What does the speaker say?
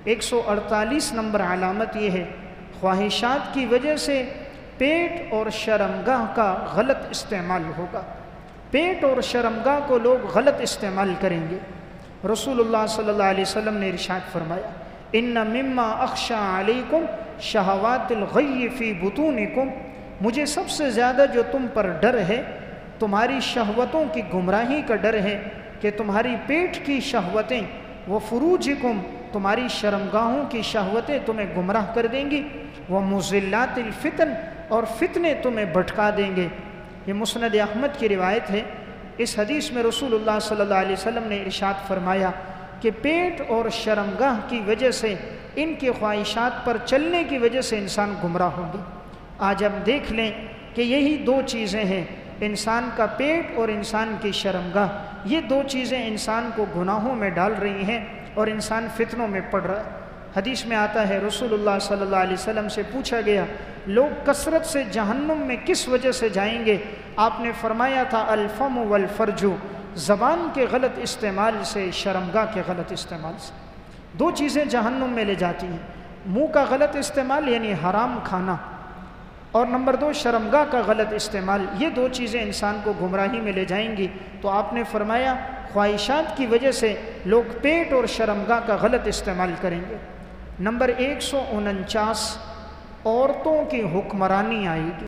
148 number علامت یہ ہے، خواہشات کی وجہ سے پیٹ اور شرمگاہ کا غلط استعمال ہوگا۔ پیٹ اور شرمگاہ کو لوگ غلط استعمال کریں گے۔ رسول اللہ صلی اللہ علیہ وسلم نے ارشاد فرمایا، ان مما اخشى علیکم شہوات الغی فی بطونکم، مجھے سب سے زیادہ جو تم پر ڈر ہے تمہاری شہوتوں کی گمراہی کا ڈر ہے کہ تمہاری پیٹ کی شہوتیں، وفروجکم، تمہاری شرمگاہوں کی شہوتیں تمہیں گمراہ کر دیں گی، ومضلات الفتن، اور فتنے تمہیں بھٹکا دیں گے۔ یہ مسند احمد کی روایت ہے۔ اس حدیث میں رسول اللہ صلی اللہ علیہ وسلم نے ارشاد فرمایا کہ پیٹ اور شرمگاہ کی وجہ سے، ان کی خواہشات پر چلنے کی وجہ سے انسان گمراہ ہوں گے۔ آج ہم دیکھ لیں کہ یہی دو چیزیں ہیں، انسان کا پیٹ اور انسان کی شرمگاہ، یہ دو چیزیں انسان کو گناہوں میں ڈال رہی ہیں اور انسان فتنوں میں پڑ رہا ہے۔ حدیث میں آتا ہے، رسول اللہ صلی اللہ علیہ وسلم سے پوچھا گیا، لوگ کثرت سے جہنم میں کس وجہ سے جائیں گے؟ آپ نے فرمایا تھا، الفم والفرج، زبان کے غلط استعمال سے، شرمگاہ کے غلط استعمال سے۔ دو چیزیں جہنم میں لے جاتی ہیں، منہ کا غلط استعمال یعنی حرام کھانا، اور نمبر دو شرمگاہ کا غلط استعمال، یہ دو چیزیں انسان کو گمراہی میں لے جائیں گی۔ تو آپ نے فرمایا خواہشات کی وجہ سے لوگ پیٹ اور شرمگاہ کا غلط استعمال کریں گے۔ نمبر 149، عورتوں کی حکمرانی آئے گی۔